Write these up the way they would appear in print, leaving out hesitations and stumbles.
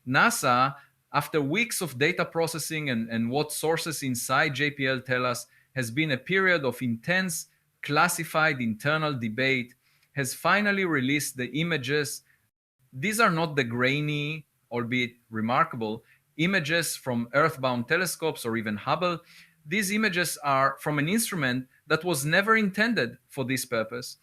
NASA, after weeks of data processing and what sources inside JPL tell us has been a period of intense classified internal debate, has finally released the images. These are not the grainy, albeit remarkable, images from earthbound telescopes or even Hubble. These images are from an instrument that was never intended for this purpose.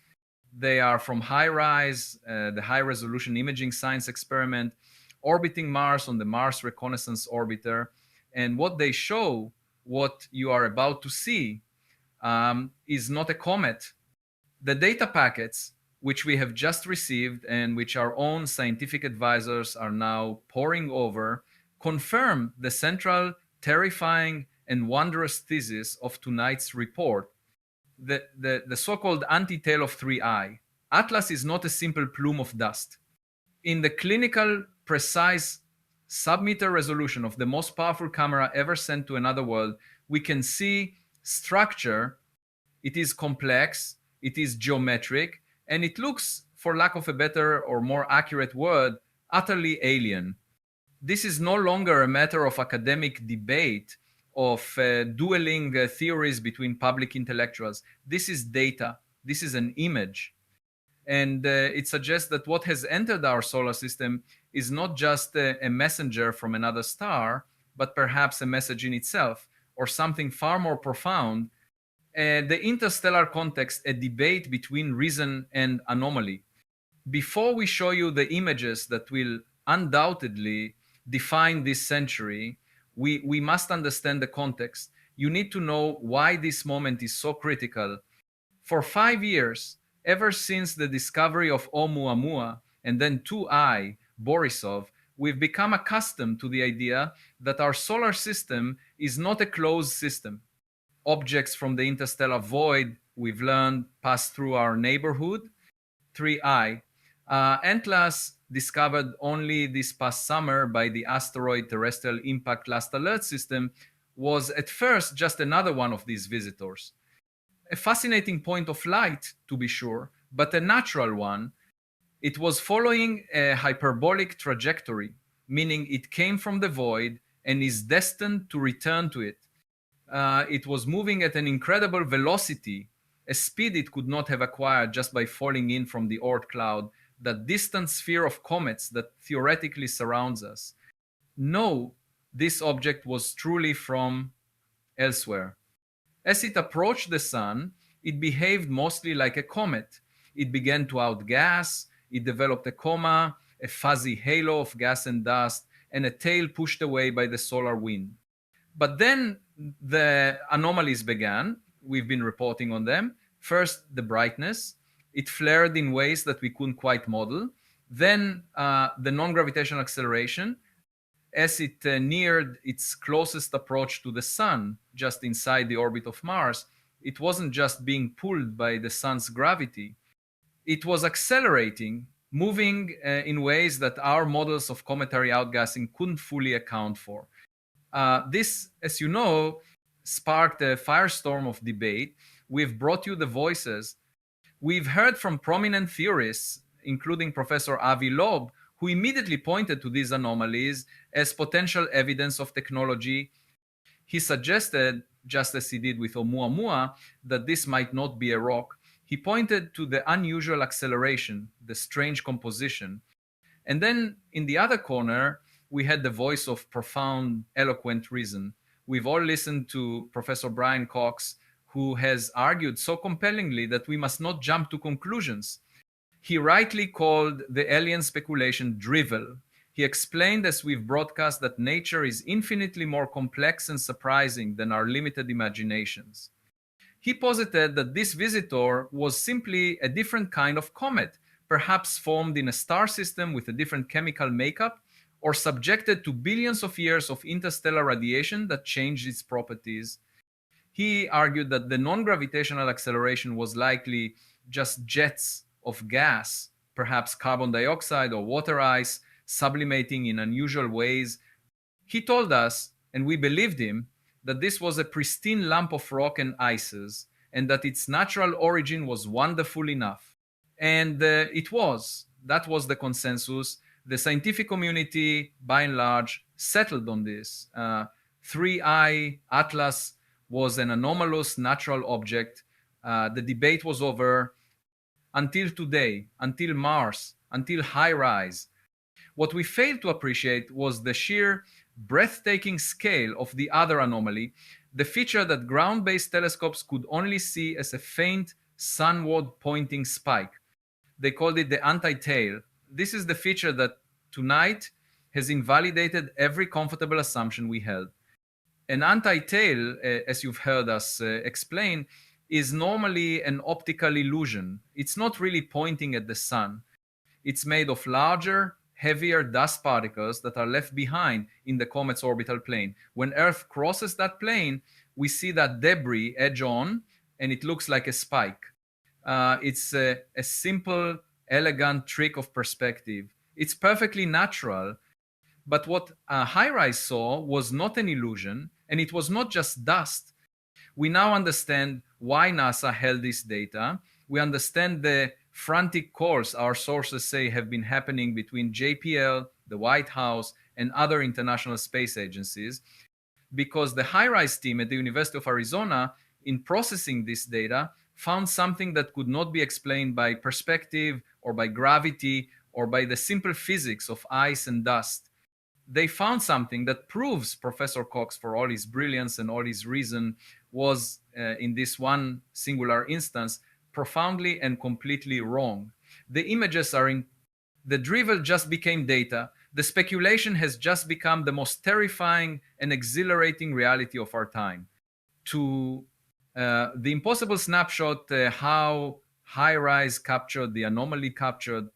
They are from HiRISE, the High Resolution Imaging Science Experiment, orbiting Mars on the Mars Reconnaissance Orbiter. And what they show, what you are about to see, is not a comet. The data packets, which we have just received and which our own scientific advisors are now poring over, confirm the central, terrifying, and wondrous thesis of tonight's report, the so-called anti-tail of 3I. Atlas is not a simple plume of dust. In the clinical, precise sub-meter resolution of the most powerful camera ever sent to another world, we can see structure. It is complex, it is geometric, and it looks, for lack of a better or more accurate word, utterly alien. This is no longer a matter of academic debate, of dueling theories between public intellectuals. This is data. This is an image. And it suggests that what has entered our solar system is not just a messenger from another star, but perhaps a message in itself, or something far more profound. The interstellar context, a debate between reason and anomaly. Before we show you the images that will undoubtedly define this century, we must understand the context. You need to know why this moment is so critical. For 5 years, ever since the discovery of Oumuamua and then 2I, Borisov, we've become accustomed to the idea that our solar system is not a closed system. Objects from the interstellar void, we've learned, pass through our neighborhood. 3I. Atlas, discovered only this past summer by the Asteroid Terrestrial Impact Last Alert System, was at first just another one of these visitors. A fascinating point of light, to be sure, but a natural one. It was following a hyperbolic trajectory, meaning it came from the void and is destined to return to it. It was moving at an incredible velocity, a speed it could not have acquired just by falling in from the Oort cloud, that distant sphere of comets that theoretically surrounds us. No, this object was truly from elsewhere. As it approached the sun, it behaved mostly like a comet. It began to outgas, it developed a coma, a fuzzy halo of gas and dust, and a tail pushed away by the solar wind. But then the anomalies began. We've been reporting on them. First, the brightness. It flared in ways that we couldn't quite model. Then the non-gravitational acceleration. As it neared its closest approach to the sun, just inside the orbit of Mars, it wasn't just being pulled by the sun's gravity. It was accelerating, moving in ways that our models of cometary outgassing couldn't fully account for. This, as you know, sparked a firestorm of debate. We've brought you the voices. We've heard from prominent theorists, including Professor Avi Loeb, who immediately pointed to these anomalies as potential evidence of technology. He suggested, just as he did with Oumuamua, that this might not be a rock. He pointed to the unusual acceleration, the strange composition. And then in the other corner, we had the voice of profound, eloquent reason. We've all listened to Professor Brian Cox, who has argued so compellingly that we must not jump to conclusions. He rightly called the alien speculation drivel. He explained, as we've broadcast, that nature is infinitely more complex and surprising than our limited imaginations. He posited that this visitor was simply a different kind of comet, perhaps formed in a star system with a different chemical makeup, or subjected to billions of years of interstellar radiation that changed its properties. He argued that the non-gravitational acceleration was likely just jets of gas, perhaps carbon dioxide or water ice, sublimating in unusual ways. He told us, and we believed him, that this was a pristine lump of rock and ices, and that its natural origin was wonderful enough. And it was. That was the consensus. The scientific community, by and large, settled on this. 3I Atlas was an anomalous natural object. The debate was over until today, until Mars, until HiRISE. What we failed to appreciate was the sheer breathtaking scale of the other anomaly, the feature that ground-based telescopes could only see as a faint sunward pointing spike. They called it the anti-tail. This is the feature that tonight has invalidated every comfortable assumption we held. An anti-tail, as you've heard us explain, is normally an optical illusion. It's not really pointing at the sun. It's made of larger, heavier dust particles that are left behind in the comet's orbital plane. When Earth crosses that plane, we see that debris edge on, and it looks like a spike. It's a simple, elegant trick of perspective. It's perfectly natural. But what HiRISE saw was not an illusion, and it was not just dust. We now understand why NASA held this data. We understand the frantic calls our sources say have been happening between JPL, the White House, and other international space agencies, because the HiRISE team at the University of Arizona, in processing this data, found something that could not be explained by perspective or by gravity or by the simple physics of ice and dust. They found something that proves Professor Cox, for all his brilliance and all his reason, was, in this one singular instance, profoundly and completely wrong. The images are in, the drivel just became data. The speculation has just become the most terrifying and exhilarating reality of our time. To the impossible snapshot, how HiRISE captured, the anomaly captured,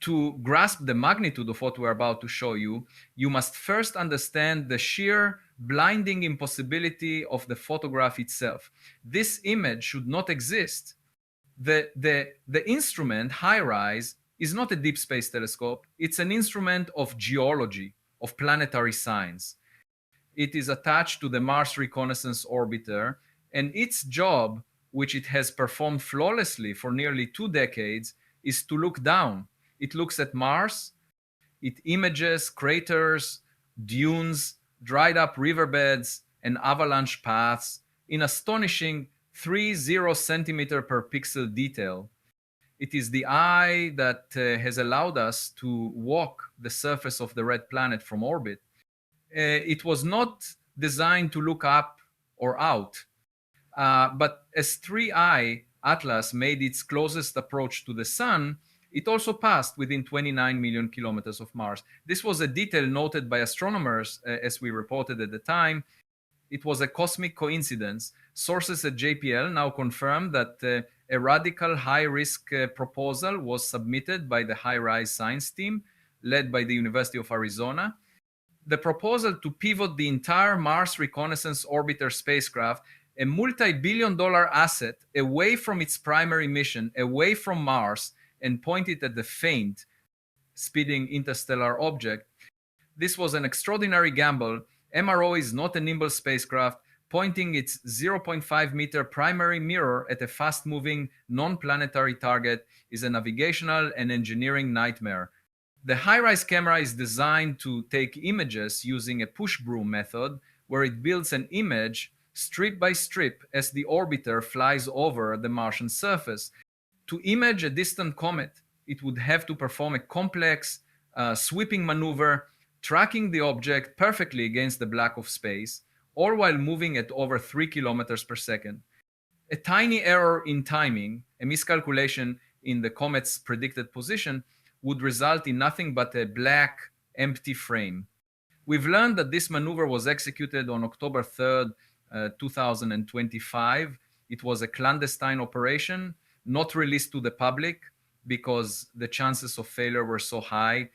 to grasp the magnitude of what we're about to show you, you must first understand the sheer blinding impossibility of the photograph itself. This image should not exist. The instrument, HiRISE, is not a deep space telescope. It's an instrument of geology, of planetary science. It is attached to the Mars Reconnaissance Orbiter, and its job, which it has performed flawlessly for nearly 2 decades, is to look down. It looks at Mars, it images craters, dunes, dried up riverbeds, and avalanche paths in astonishing 30 centimeter per pixel detail. It is the eye that has allowed us to walk the surface of the red planet from orbit. It was not designed to look up or out, but as 3I Atlas made its closest approach to the sun, it also passed within 29 million kilometers of Mars. This was a detail noted by astronomers, as we reported at the time. It was a cosmic coincidence. Sources at JPL now confirm that a radical high-risk proposal was submitted by the HiRISE science team, led by the University of Arizona. The proposal to pivot the entire Mars Reconnaissance Orbiter spacecraft, a multi-billion-dollar asset, away from its primary mission, away from Mars, and point it at the faint, speeding interstellar object. This was an extraordinary gamble. MRO is not a nimble spacecraft. Pointing its 0.5 meter primary mirror at a fast-moving, non-planetary target is a navigational and engineering nightmare. The HiRISE camera is designed to take images using a push broom method, where it builds an image strip by strip as the orbiter flies over the Martian surface. To image a distant comet, it would have to perform a complex, sweeping maneuver, tracking the object perfectly against the black of space, all while moving at over 3 kilometers per second. A tiny error in timing, a miscalculation in the comet's predicted position, would result in nothing but a black, empty frame. We've learned that this maneuver was executed on October 3rd, 2025. It was a clandestine operation, not released to the public because the chances of failure were so high.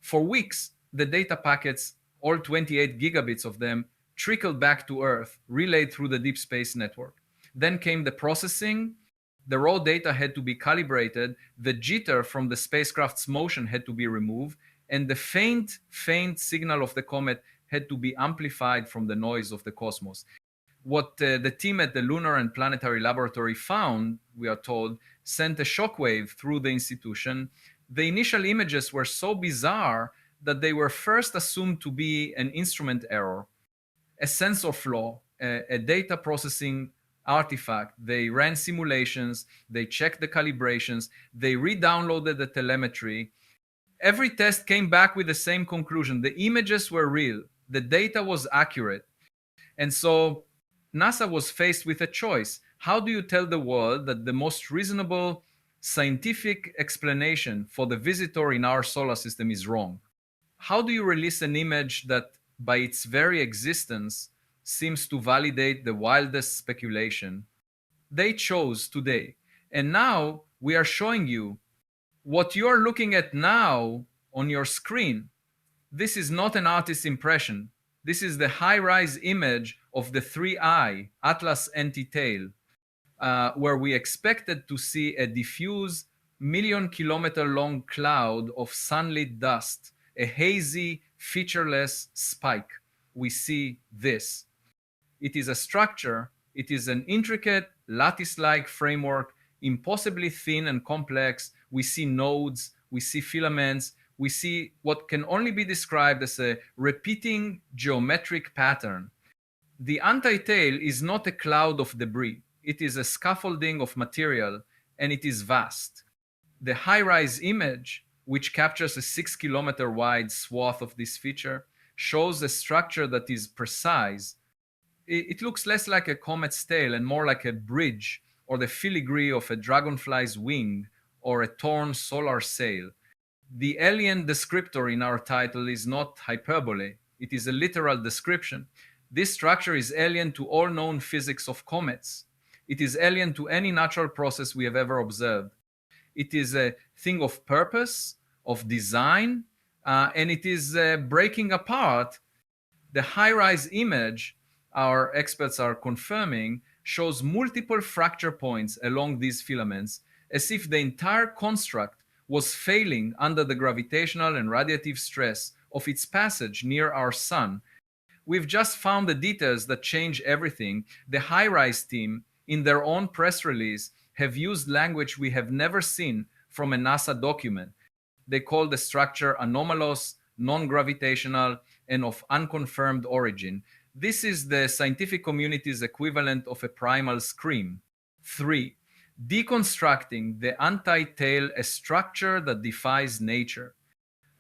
For weeks, the data packets, all 28 gigabits of them, trickled back to Earth, relayed through the deep space network. Then came the processing. The raw data had to be calibrated, the jitter from the spacecraft's motion had to be removed, and the faint signal of the comet had to be amplified from the noise of the cosmos. What the team at the Lunar and Planetary Laboratory found, we are told, sent a shockwave through the institution. The initial images were so bizarre that they were first assumed to be an instrument error, a sensor flaw, a data processing artifact. They ran simulations, they checked the calibrations, they re-downloaded the telemetry. Every test came back with the same conclusion. The images were real, the data was accurate. And so NASA was faced with a choice. How do you tell the world that the most reasonable scientific explanation for the visitor in our solar system is wrong? How do you release an image that, by its very existence, seems to validate the wildest speculation? They chose today. And now we are showing you what you are looking at now on your screen. This is not an artist's impression. This is the HiRISE image of the 3i Atlas anti-tail, where we expected to see a diffuse million-kilometer long cloud of sunlit dust, a hazy, featureless spike. We see this. It is a structure, it is an intricate, lattice-like framework, impossibly thin and complex. We see nodes, we see filaments, we see what can only be described as a repeating geometric pattern. The anti-tail is not a cloud of debris. It is a scaffolding of material, and it is vast. The HiRISE image, which captures a 6-kilometer wide swath of this feature, shows a structure that is precise. It looks less like a comet's tail and more like a bridge or the filigree of a dragonfly's wing or a torn solar sail. The alien descriptor in our title is not hyperbole. It is a literal description. This structure is alien to all known physics of comets. It is alien to any natural process we have ever observed. It is a thing of purpose, of design, and it is breaking apart. The HiRISE image, our experts are confirming, shows multiple fracture points along these filaments, as if the entire construct was failing under the gravitational and radiative stress of its passage near our sun. We've just found the details that change everything. The HiRISE team, in their own press release, have used language we have never seen from a NASA document. They call the structure anomalous, non-gravitational, and of unconfirmed origin. This is the scientific community's equivalent of a primal scream. 3. Deconstructing the anti-tail, a structure that defies nature.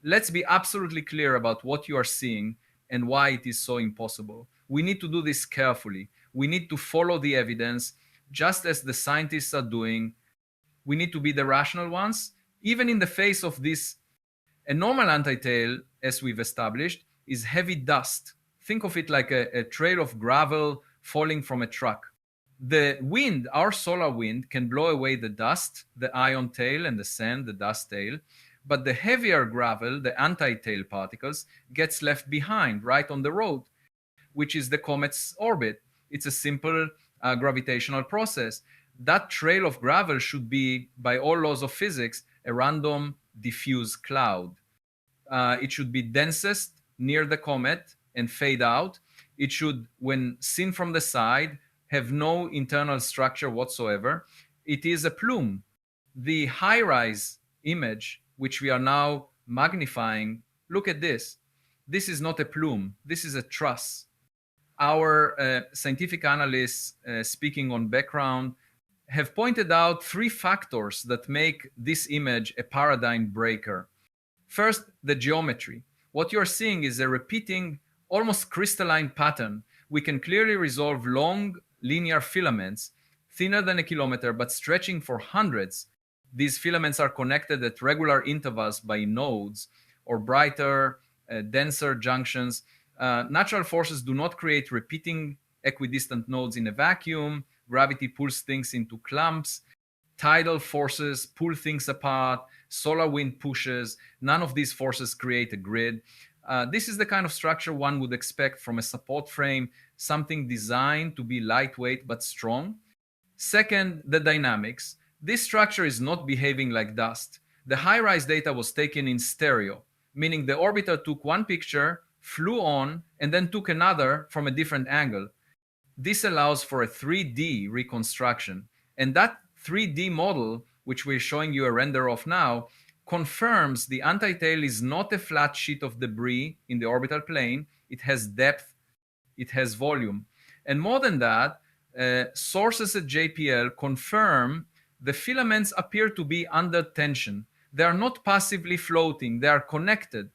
Let's be absolutely clear about what you are seeing and why it is so impossible. We need to do this carefully. We need to follow the evidence, just as the scientists are doing. We need to be the rational ones, even in the face of this. A normal anti-tail, as we've established, is heavy dust. Think of it like a trail of gravel falling from a truck. The wind, our solar wind, can blow away the dust, the ion tail, and the sand, the dust tail. But the heavier gravel, the anti-tail particles, gets left behind right on the road, which is the comet's orbit. It's a simple gravitational process. That trail of gravel should be, by all laws of physics, a random diffuse cloud. It should be densest near the comet and fade out. It should, when seen from the side, have no internal structure whatsoever. It is a plume. The HiRISE image, which we are now magnifying, look at this. This is not a plume. This is a truss. Our scientific analysts, speaking on background, have pointed out 3 factors that make this image a paradigm breaker. First, the geometry. What you're seeing is a repeating, almost crystalline pattern. We can clearly resolve long linear filaments, thinner than a kilometer, but stretching for hundreds. These filaments are connected at regular intervals by nodes or brighter, denser junctions. Natural forces do not create repeating equidistant nodes in a vacuum. Gravity pulls things into clumps. Tidal forces pull things apart. Solar wind pushes. None of these forces create a grid. This is the kind of structure one would expect from a support frame, something designed to be lightweight but strong. Second, the dynamics. This structure is not behaving like dust. The HiRISE data was taken in stereo, meaning the orbiter took one picture, flew on, and then took another from a different angle. This allows for a 3D reconstruction. And that 3D model, which we're showing you a render of now, confirms the anti-tail is not a flat sheet of debris in the orbital plane. It has depth, it has volume. And more than that, sources at JPL confirm the filaments appear to be under tension. They are not passively floating, they are connected.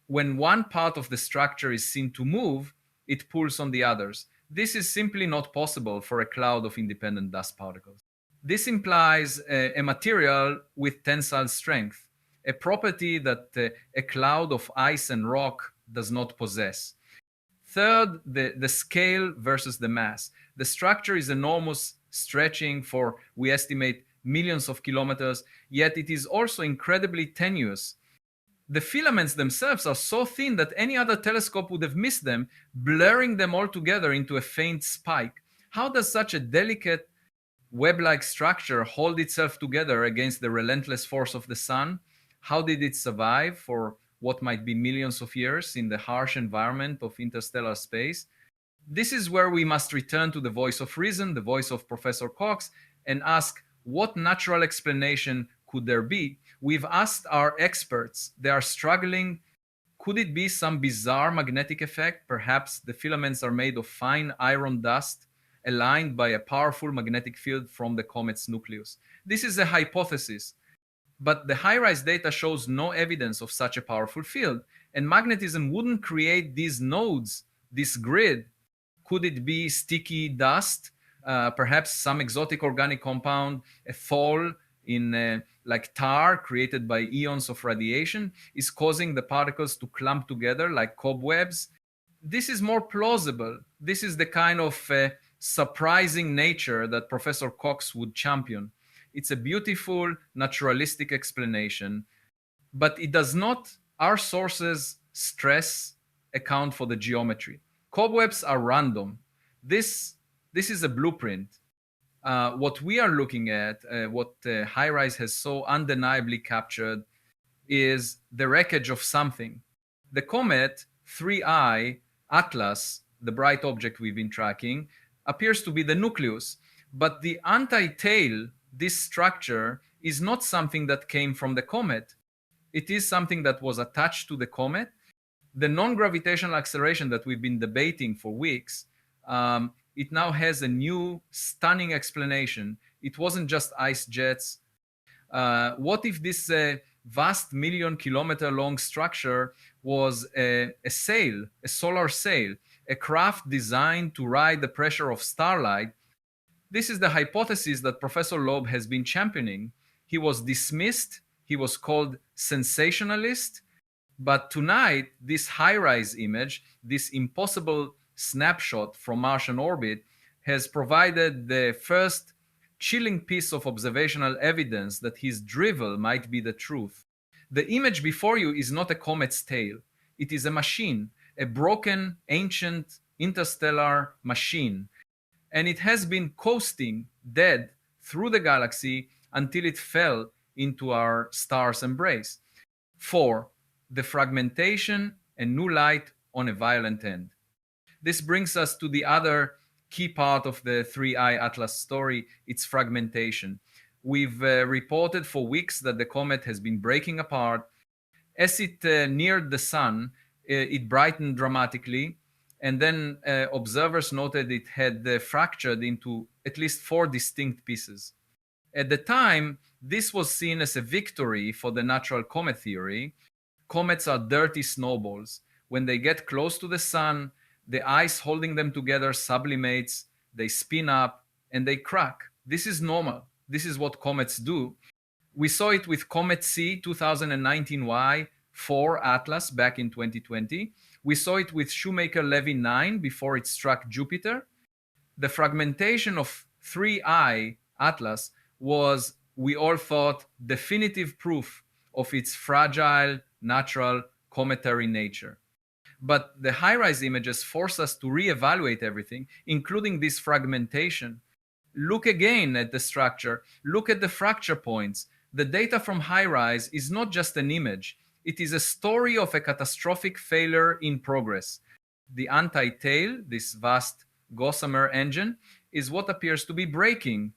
When one part of the structure is seen to move, it pulls on the others. This is simply not possible for a cloud of independent dust particles. This implies a material with tensile strength, a property that a cloud of ice and rock does not possess. Third, the scale versus the mass. The structure is enormous, stretching for, we estimate, millions of kilometers, yet it is also incredibly tenuous. The filaments themselves are so thin that any other telescope would have missed them, blurring them all together into a faint spike. How does such a delicate web-like structure hold itself together against the relentless force of the sun? How did it survive for what might be millions of years in the harsh environment of interstellar space? This is where we must return to the voice of reason, the voice of Professor Cox, and ask, what natural explanation could there be? We've asked our experts. They are struggling. Could it be some bizarre magnetic effect? Perhaps the filaments are made of fine iron dust aligned by a powerful magnetic field from the comet's nucleus. This is a hypothesis, but the HiRISE data shows no evidence of such a powerful field, and magnetism wouldn't create these nodes, this grid. Could it be sticky dust? Perhaps some exotic organic compound, a fall in like tar created by eons of radiation, is causing the particles to clump together like cobwebs. This is more plausible. This is the kind of surprising nature that Professor Cox would champion. It's a beautiful, naturalistic explanation, but it does not, our sources stress, account for the geometry. Cobwebs are random. This is a blueprint. What we are looking at, what HiRISE has so undeniably captured, is the wreckage of something. The comet 3I Atlas, the bright object we've been tracking, appears to be the nucleus, but the anti-tail, this structure, is not something that came from the comet. It is something that was attached to the comet. The non-gravitational acceleration that we've been debating for weeks, it now has a new stunning explanation. It wasn't just ice jets. What if this vast million-kilometer long structure was a sail, a solar sail, a craft designed to ride the pressure of starlight? This is the hypothesis that Professor Loeb has been championing. He was dismissed. He was called sensationalist. But tonight, this HiRISE image, this impossible snapshot from Martian orbit, has provided the first chilling piece of observational evidence that his drivel might be the truth. The image before you is not a comet's tail. It is a machine, a broken, ancient, interstellar machine. And it has been coasting, dead, through the galaxy until it fell into our star's embrace. 4. The fragmentation and new light on a violent end. This brings us to the other key part of the 3I Atlas story, its fragmentation. We've reported for weeks that the comet has been breaking apart. As it neared the sun, it brightened dramatically, and then observers noted it had fractured into at least 4 distinct pieces. At the time, this was seen as a victory for the natural comet theory. Comets are dirty snowballs. When they get close to the sun, the ice holding them together sublimates, they spin up, and they crack. This is normal. This is what comets do. We saw it with Comet C 2019Y 4 Atlas back in 2020. We saw it with Shoemaker-Levy 9 before it struck Jupiter. The fragmentation of 3I Atlas was, we all thought, definitive proof of its fragile, natural, cometary nature. But the HiRISE images force us to reevaluate everything, including this fragmentation. Look again at the structure. Look at the fracture points. The data from HiRISE is not just an image. It is a story of a catastrophic failure in progress. The anti-tail, this vast gossamer engine, is what appears to be breaking.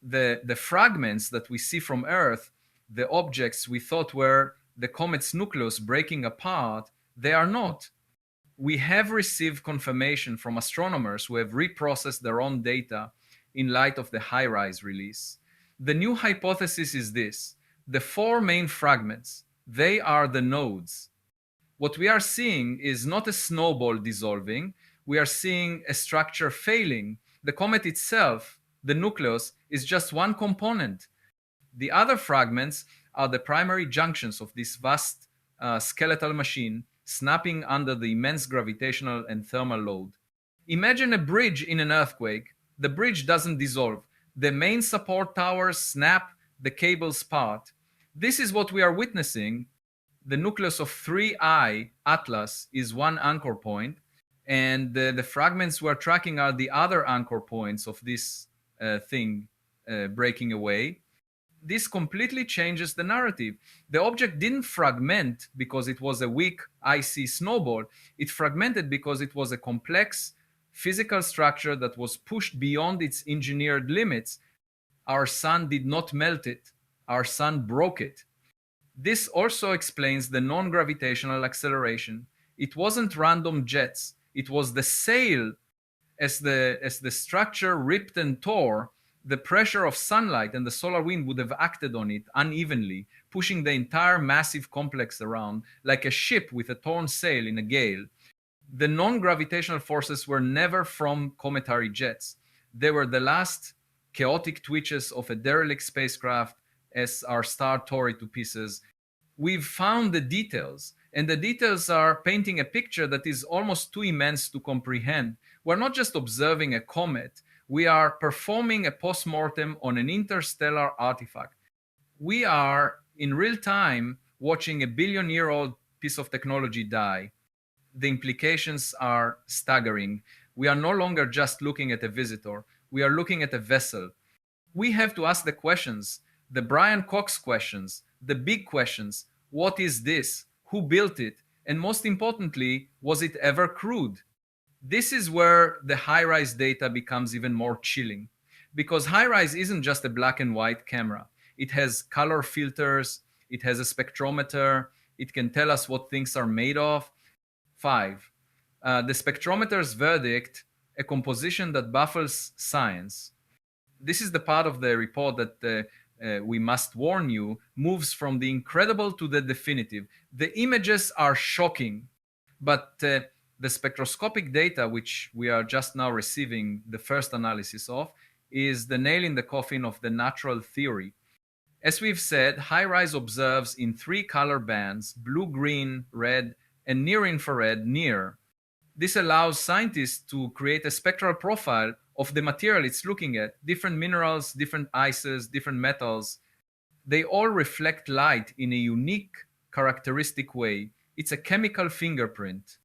The fragments that we see from Earth, The objects we thought were the comet's nucleus breaking apart, they are not. We have received confirmation from astronomers who have reprocessed their own data in light of the HiRISE release. The new hypothesis is this: the four main fragments, they are the nodes. What we are seeing is not a snowball dissolving, we are seeing a structure failing. The comet itself, the nucleus, is just one component. The other fragments are the primary junctions of this vast skeletal machine snapping under the immense gravitational and thermal load. Imagine a bridge in an earthquake. The bridge doesn't dissolve. The main support towers snap, the cables part. This is what we are witnessing. The nucleus of 3I, Atlas, is one anchor point, and the fragments we're tracking are the other anchor points of this thing breaking away. This completely changes the narrative. The object didn't fragment because it was a weak, icy snowball. It fragmented because it was a complex physical structure that was pushed beyond its engineered limits. Our sun did not melt it. Our sun broke it. This also explains the non-gravitational acceleration. It wasn't random jets. It was the sail. As the structure ripped and tore, the pressure of sunlight and the solar wind would have acted on it unevenly, pushing the entire massive complex around like a ship with a torn sail in a gale. The non-gravitational forces were never from cometary jets. They were the last chaotic twitches of a derelict spacecraft as our star tore it to pieces. We've found the details, and the details are painting a picture that is almost too immense to comprehend. We're not just observing a comet, we are performing a post-mortem on an interstellar artifact. We are, in real time, watching a billion-year-old piece of technology die. The implications are staggering. We are no longer just looking at a visitor, we are looking at a vessel. We have to ask the questions, the Brian Cox questions, the big questions. What is this? Who built it? And most importantly, was it ever crewed? This is where the HiRISE data becomes even more chilling, because HiRISE isn't just a black and white camera. It has color filters, it has a spectrometer, it can tell us what things are made of. 5. The spectrometer's verdict, a composition that baffles science. This is the part of the report that we must warn you, moves from the incredible to the definitive. The images are shocking, but the spectroscopic data, which we are just now receiving the first analysis of, is the nail in the coffin of the natural theory. As we've said, HiRISE observes in 3 color bands, blue, green, red, and near-infrared, near. This allows scientists to create a spectral profile of the material it's looking at, different minerals, different ices, different metals. They all reflect light in a unique, characteristic way. It's a chemical fingerprint.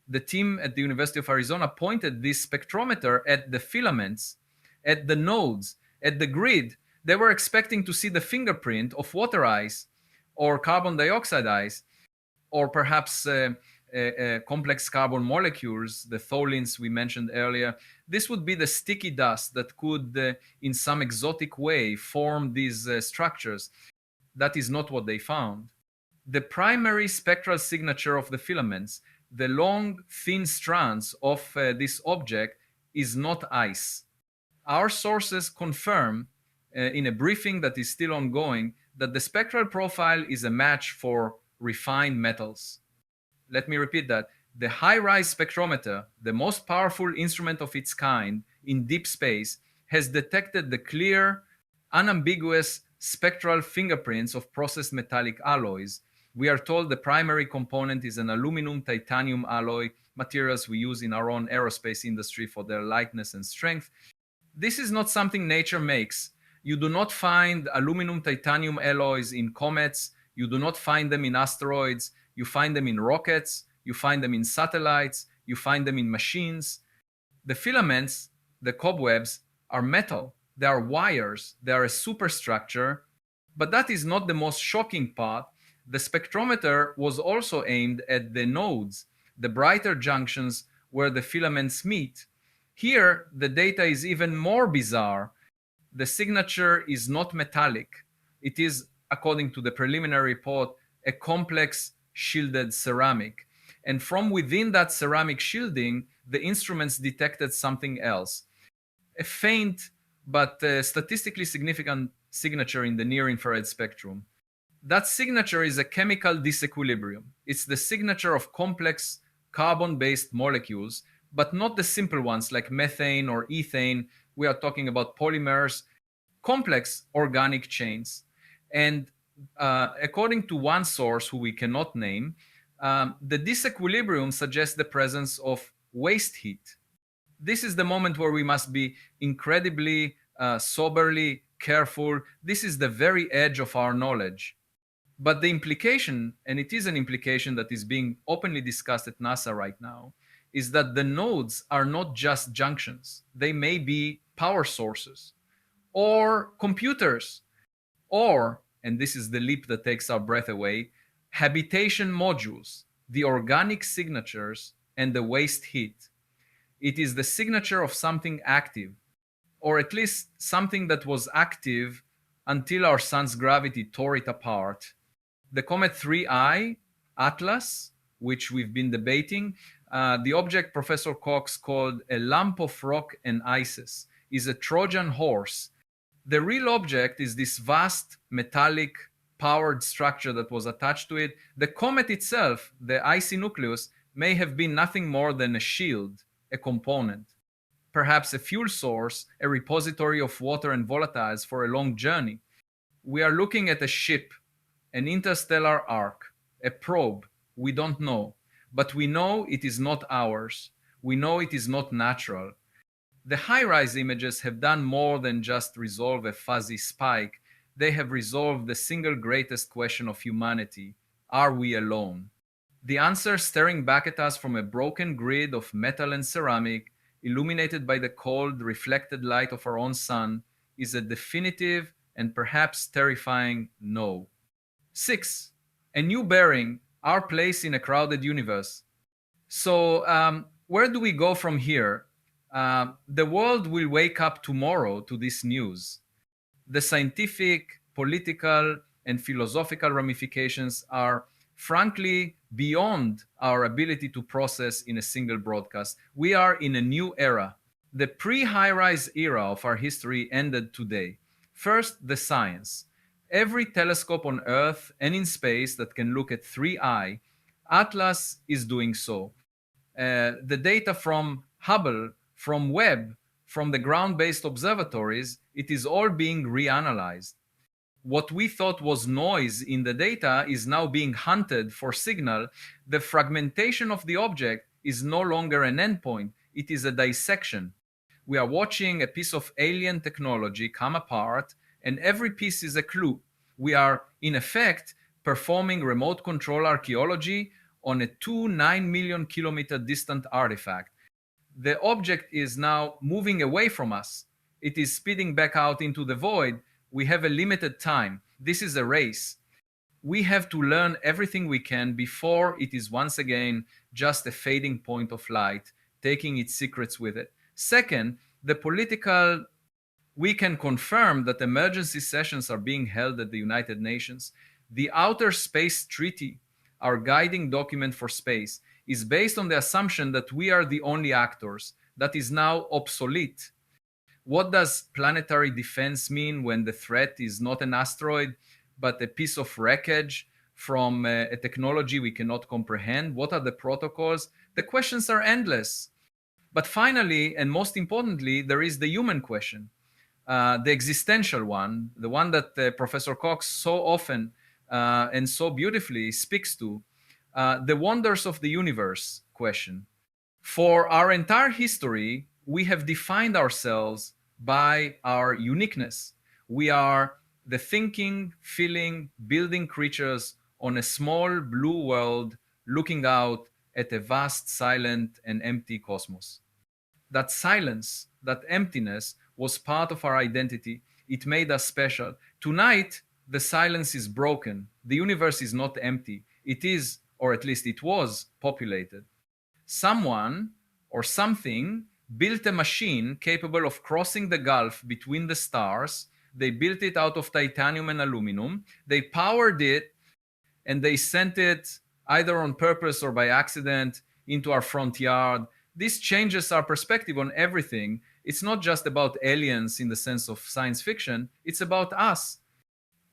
The team at the University of Arizona pointed this spectrometer at the filaments, at the nodes, at the grid. They were expecting to see the fingerprint of water ice or carbon dioxide ice, or perhaps complex carbon molecules, the tholins we mentioned earlier. This would be the sticky dust that could, in some exotic way, form these structures. That is not what they found. The primary spectral signature of the filaments, the long, thin strands of this object, is not ice. Our sources confirm, in a briefing that is still ongoing, that the spectral profile is a match for refined metals. Let me repeat that. The HiRISE spectrometer, the most powerful instrument of its kind in deep space, has detected the clear, unambiguous spectral fingerprints of processed metallic alloys. We are told the primary component is an aluminum-titanium alloy, materials we use in our own aerospace industry for their lightness and strength. This is not something nature makes. You do not find aluminum-titanium alloys in comets. You do not find them in asteroids. You find them in rockets. You find them in satellites. You find them in machines. The filaments, the cobwebs, are metal. They are wires. They are a superstructure. But that is not the most shocking part. The spectrometer was also aimed at the nodes, the brighter junctions where the filaments meet. Here, the data is even more bizarre. The signature is not metallic. It is according to the preliminary report, a complex shielded ceramic. And from within that ceramic shielding, the instruments detected something else, a faint but statistically significant signature in the near infrared spectrum. That signature is a chemical disequilibrium. It's the signature of complex carbon based molecules, but not the simple ones like methane or ethane. We are talking about polymers, complex organic chains. And according to one source, who we cannot name, the disequilibrium suggests the presence of waste heat. This is the moment where we must be incredibly soberly careful. This is the very edge of our knowledge. But the implication, and it is an implication that is being openly discussed at NASA right now, is that the nodes are not just junctions. They may be power sources or computers or, and this is the leap that takes our breath away, habitation modules, the organic signatures, and the waste heat. It is the signature of something active, or at least something that was active until our sun's gravity tore it apart. The comet 3I, Atlas, which we've been debating, the object Professor Cox called a lump of rock and ices, is a Trojan horse. The real object is this vast metallic powered structure that was attached to it. The comet itself, the icy nucleus, may have been nothing more than a shield, a component, perhaps a fuel source, a repository of water and volatiles for a long journey. We are looking at a ship, an interstellar arc, a probe. We don't know, but we know it is not ours. We know it is not natural. The HiRISE images have done more than just resolve a fuzzy spike. They have resolved the single greatest question of humanity. Are we alone? The answer staring back at us from a broken grid of metal and ceramic, illuminated by the cold, reflected light of our own sun, is a definitive and perhaps terrifying no. 6. A new bearing, our place in a crowded universe. So, where do we go from here? The world will wake up tomorrow to this news. The scientific, political, and philosophical ramifications are frankly beyond our ability to process in a single broadcast. We are in a new era. The pre-HiRISE era of our history ended today. First, the science. Every telescope on Earth and in space that can look at 3I, Atlas is doing so. The data from Hubble, from Webb, from the ground-based observatories, it is all being reanalyzed. What we thought was noise in the data is now being hunted for signal. The fragmentation of the object is no longer an endpoint, it is a dissection. We are watching a piece of alien technology come apart, and every piece is a clue. We are, in effect, performing remote control archaeology on a 9 million kilometer distant artifact. The object is now moving away from us. It is speeding back out into the void. We have a limited time. This is a race. We have to learn everything we can before it is once again just a fading point of light, taking its secrets with it. Second, the political, we can confirm that emergency sessions are being held at the United Nations. The Outer Space Treaty, our guiding document for space, is based on the assumption that we are the only actors. That is now obsolete. What does planetary defense mean when the threat is not an asteroid, but a piece of wreckage from a technology we cannot comprehend? What are the protocols? The questions are endless. But finally, and most importantly, there is the human question, the existential one, the one that Professor Cox so often and so beautifully speaks to, the wonders of the universe question. For our entire history, we have defined ourselves by our uniqueness. We are the thinking, feeling, building creatures on a small blue world looking out at a vast, silent, and empty cosmos. That silence, that emptiness was part of our identity. It made us special. Tonight, the silence is broken. The universe is not empty. It is, or at least it was, populated. Someone or something built a machine capable of crossing the gulf between the stars, They built it out of titanium and aluminum. They powered it and they sent it either on purpose or by accident into our front yard. This changes our perspective on everything. It's not just about aliens in the sense of science fiction, it's about us.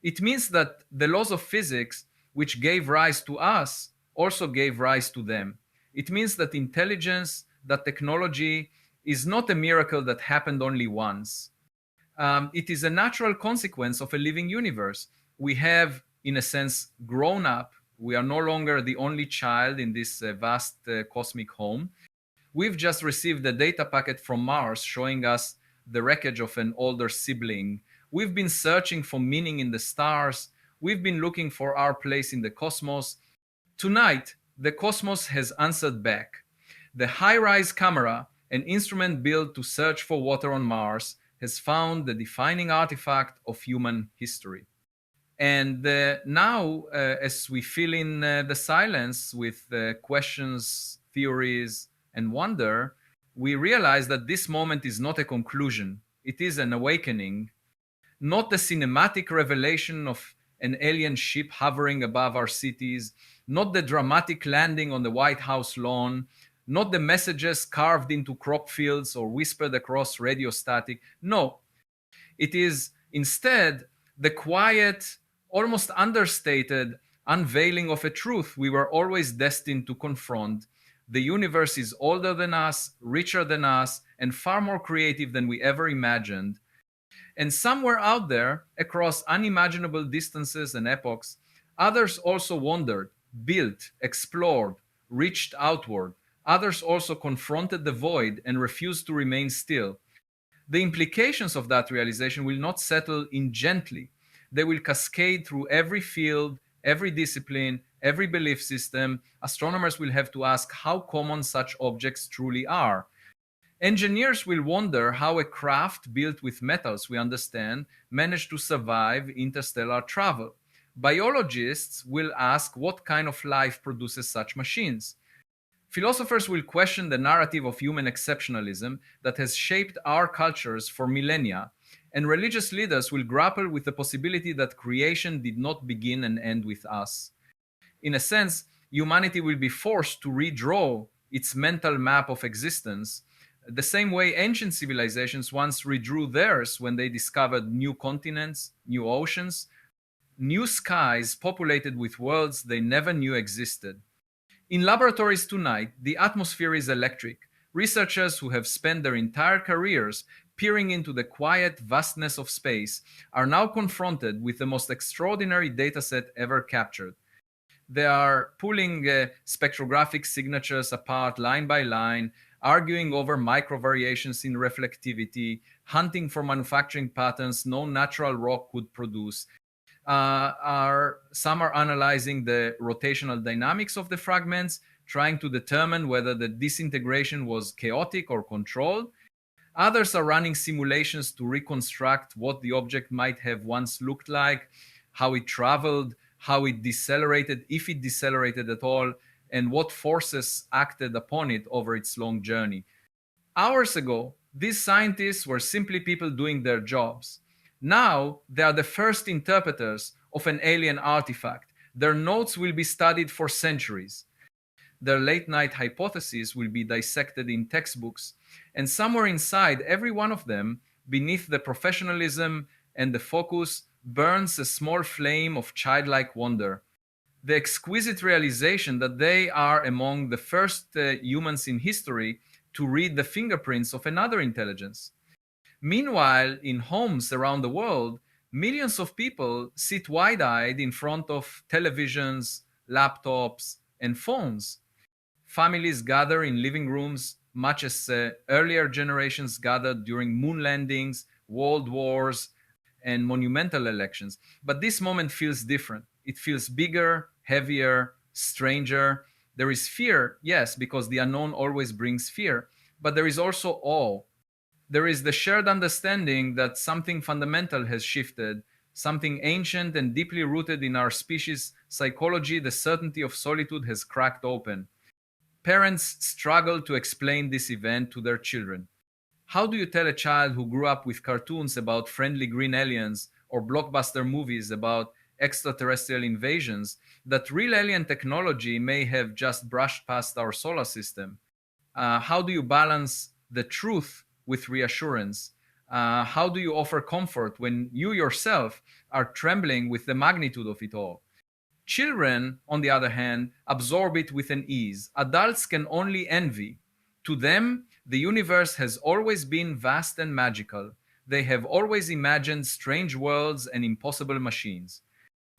It means that the laws of physics, which gave rise to us, also gave rise to them. It means that intelligence, that technology, is not a miracle that happened only once. It is a natural consequence of a living universe. We have, in a sense, grown up. We are no longer the only child in this vast cosmic home. We've just received a data packet from Mars showing us the wreckage of an older sibling. We've been searching for meaning in the stars. We've been looking for our place in the cosmos. Tonight, the cosmos has answered back. The HiRISE camera, an instrument built to search for water on Mars, has found the defining artifact of human history. And now, as we fill in the silence with questions, theories, and wonder, we realize that this moment is not a conclusion. It is an awakening, not the cinematic revelation of an alien ship hovering above our cities, not the dramatic landing on the White House lawn, not the messages carved into crop fields or whispered across radio static. No, it is instead the quiet, almost understated unveiling of a truth we were always destined to confront. The universe is older than us, richer than us, and far more creative than we ever imagined. And somewhere out there, across unimaginable distances and epochs, others also wandered, built, explored, reached outward. Others also confronted the void and refused to remain still. The implications of that realization will not settle in gently. They will cascade through every field, every discipline, every belief system. Astronomers will have to ask how common such objects truly are. Engineers will wonder how a craft built with metals we understand managed to survive interstellar travel. Biologists will ask what kind of life produces such machines. Philosophers will question the narrative of human exceptionalism that has shaped our cultures for millennia, and religious leaders will grapple with the possibility that creation did not begin and end with us. In a sense, humanity will be forced to redraw its mental map of existence, the same way ancient civilizations once redrew theirs when they discovered new continents, new oceans, new skies populated with worlds they never knew existed. In laboratories tonight, the atmosphere is electric. Researchers who have spent their entire careers peering into the quiet vastness of space are now confronted with the most extraordinary dataset ever captured. They are pulling spectrographic signatures apart line by line, arguing over microvariations in reflectivity, hunting for manufacturing patterns no natural rock could produce. Some are analyzing the rotational dynamics of the fragments, trying to determine whether the disintegration was chaotic or controlled. Others are running simulations to reconstruct what the object might have once looked like, how it traveled, how it decelerated, if it decelerated at all, and what forces acted upon it over its long journey. Hours ago, these scientists were simply people doing their jobs. Now, they are the first interpreters of an alien artifact. Their notes will be studied for centuries. Their late-night hypotheses will be dissected in textbooks. And somewhere inside every one of them, beneath the professionalism and the focus, burns a small flame of childlike wonder. The exquisite realization that they are among the first humans in history to read the fingerprints of another intelligence. Meanwhile, in homes around the world, millions of people sit wide-eyed in front of televisions, laptops, and phones. Families gather in living rooms, much as earlier generations gathered during moon landings, world wars, and monumental elections. But this moment feels different. It feels bigger, heavier, stranger. There is fear, yes, because the unknown always brings fear, but there is also awe. There is the shared understanding that something fundamental has shifted, something ancient and deeply rooted in our species' psychology. The certainty of solitude has cracked open. Parents struggle to explain this event to their children. How do you tell a child who grew up with cartoons about friendly green aliens or blockbuster movies about extraterrestrial invasions that real alien technology may have just brushed past our solar system? How do you balance the truth with reassurance? How do you offer comfort when you yourself are trembling with the magnitude of it all? Children, on the other hand, absorb it with an ease. Adults can only envy. To them, the universe has always been vast and magical. They have always imagined strange worlds and impossible machines.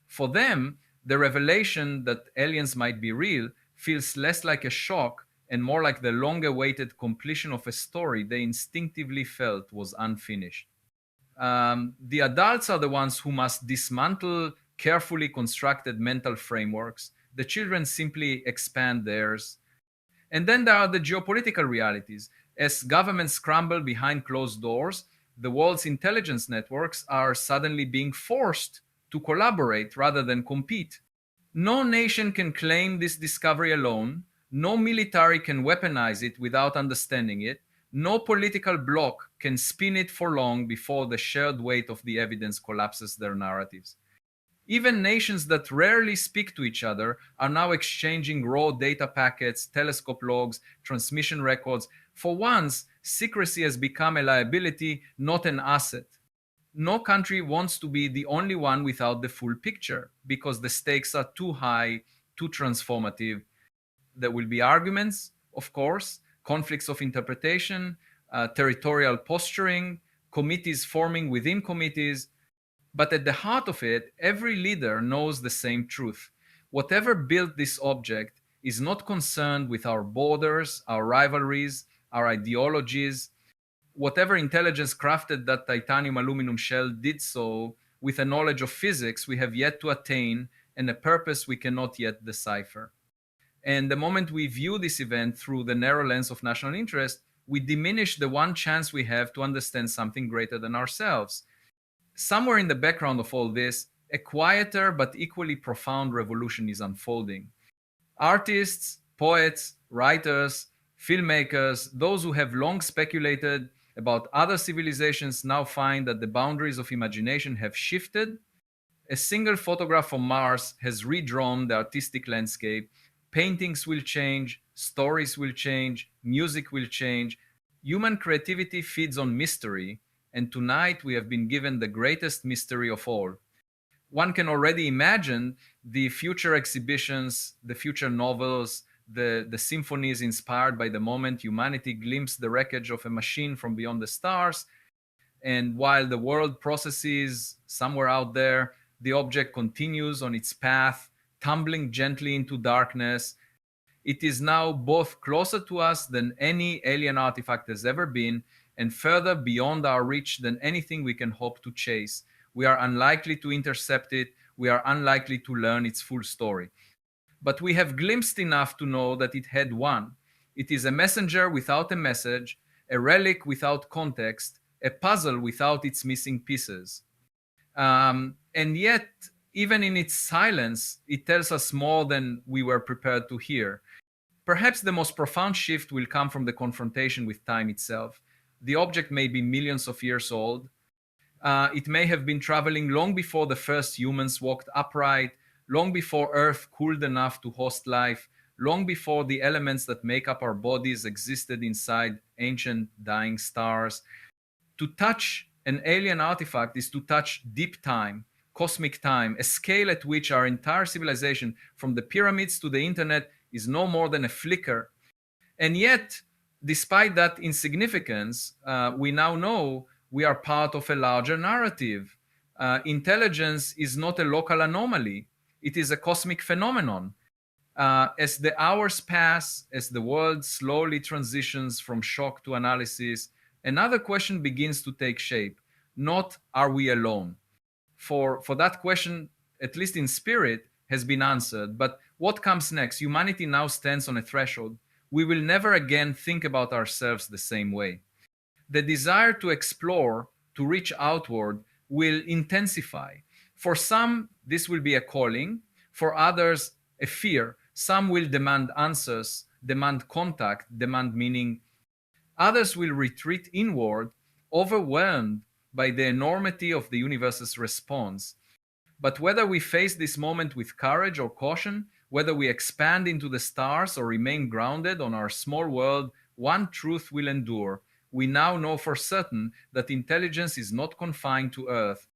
For them, the revelation that aliens might be real feels less like a shock and more like the long awaited completion of a story they instinctively felt was unfinished. The adults are the ones who must dismantle carefully constructed mental frameworks. The children simply expand theirs. And then there are the geopolitical realities. As governments scramble behind closed doors, the world's intelligence networks are suddenly being forced to collaborate rather than compete. No nation can claim this discovery alone. No military can weaponize it without understanding it. No political bloc can spin it for long before the shared weight of the evidence collapses their narratives. Even nations that rarely speak to each other are now exchanging raw data packets, telescope logs, transmission records. For once, secrecy has become a liability, not an asset. No country wants to be the only one without the full picture because the stakes are too high, too transformative. There will be arguments, of course, conflicts of interpretation, territorial posturing, committees forming within committees. But at the heart of it, every leader knows the same truth. Whatever built this object is not concerned with our borders, our rivalries, our ideologies. Whatever intelligence crafted that titanium aluminum shell did so with a knowledge of physics we have yet to attain and a purpose we cannot yet decipher. And the moment we view this event through the narrow lens of national interest, we diminish the one chance we have to understand something greater than ourselves. Somewhere in the background of all this, a quieter but equally profound revolution is unfolding. Artists, poets, writers, filmmakers, those who have long speculated about other civilizations now find that the boundaries of imagination have shifted. A single photograph from Mars has redrawn the artistic landscape. Paintings will change, stories will change, music will change. Human creativity feeds on mystery, and tonight we have been given the greatest mystery of all. One can already imagine the future exhibitions, the future novels, the symphonies inspired by the moment humanity glimpsed the wreckage of a machine from beyond the stars. And while the world processes somewhere out there, the object continues on its path, tumbling gently into darkness. It is now both closer to us than any alien artifact has ever been, and further beyond our reach than anything we can hope to chase. We are unlikely to intercept it. We are unlikely to learn its full story. But we have glimpsed enough to know that it had one. It is a messenger without a message, a relic without context, a puzzle without its missing pieces. And yet, even in its silence, it tells us more than we were prepared to hear. Perhaps the most profound shift will come from the confrontation with time itself. The object may be millions of years old. It may have been traveling long before the first humans walked upright, long before Earth cooled enough to host life, long before the elements that make up our bodies existed inside ancient dying stars. To touch an alien artifact is to touch deep time, cosmic time, a scale at which our entire civilization, from the pyramids to the internet, is no more than a flicker. And yet, despite that insignificance, we now know we are part of a larger narrative. Intelligence is not a local anomaly, it is a cosmic phenomenon. As the hours pass, as the world slowly transitions from shock to analysis, another question begins to take shape. Not, are we alone? For that question, at least in spirit, has been answered. But what comes next? Humanity now stands on a threshold. We will never again think about ourselves the same way. The desire to explore, to reach outward, will intensify. For some, this will be a calling. For others, a fear. Some will demand answers, demand contact, demand meaning. Others will retreat inward, overwhelmed by the enormity of the universe's response. But whether we face this moment with courage or caution, whether we expand into the stars or remain grounded on our small world, one truth will endure. We now know for certain that intelligence is not confined to Earth.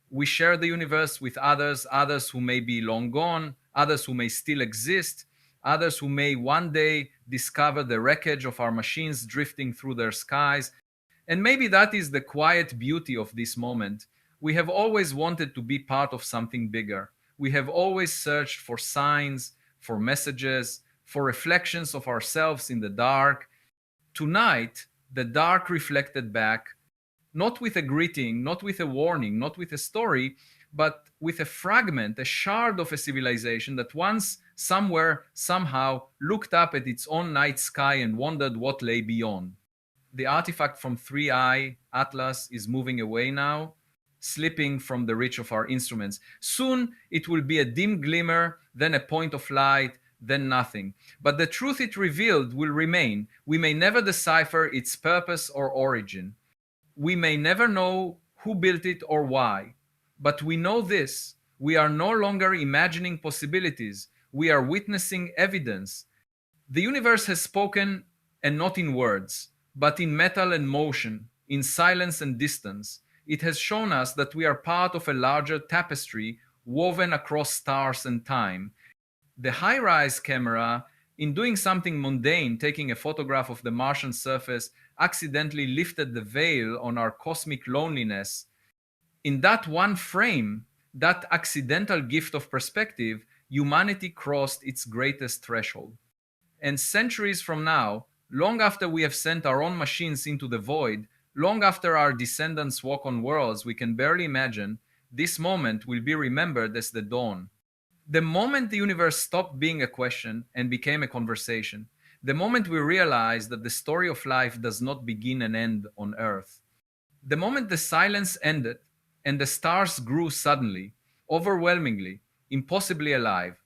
We share the universe with others, others who may be long gone, others who may still exist, others who may one day discover the wreckage of our machines drifting through their skies. And maybe that is the quiet beauty of this moment. We have always wanted to be part of something bigger. We have always searched for signs, for messages, for reflections of ourselves in the dark. Tonight, the dark reflected back, not with a greeting, not with a warning, not with a story, but with a fragment, a shard of a civilization that once, somewhere, somehow looked up at its own night sky and wondered what lay beyond. The artifact from 3i, Atlas, is moving away now, slipping from the reach of our instruments. Soon it will be a dim glimmer, then a point of light, then nothing. But the truth it revealed will remain. We may never decipher its purpose or origin. We may never know who built it or why. But we know this: we are no longer imagining possibilities, we are witnessing evidence. The universe has spoken, and not in words, but in metal and motion, in silence and distance. It has shown us that we are part of a larger tapestry woven across stars and time. The HiRISE camera, in doing something mundane, taking a photograph of the Martian surface, accidentally lifted the veil on our cosmic loneliness. In that one frame, that accidental gift of perspective, humanity crossed its greatest threshold. And centuries from now, long after we have sent our own machines into the void, long after our descendants walk on worlds we can barely imagine, this moment will be remembered as the dawn. The moment the universe stopped being a question and became a conversation, the moment we realized that the story of life does not begin and end on Earth, the moment the silence ended and the stars grew suddenly, overwhelmingly, impossibly alive,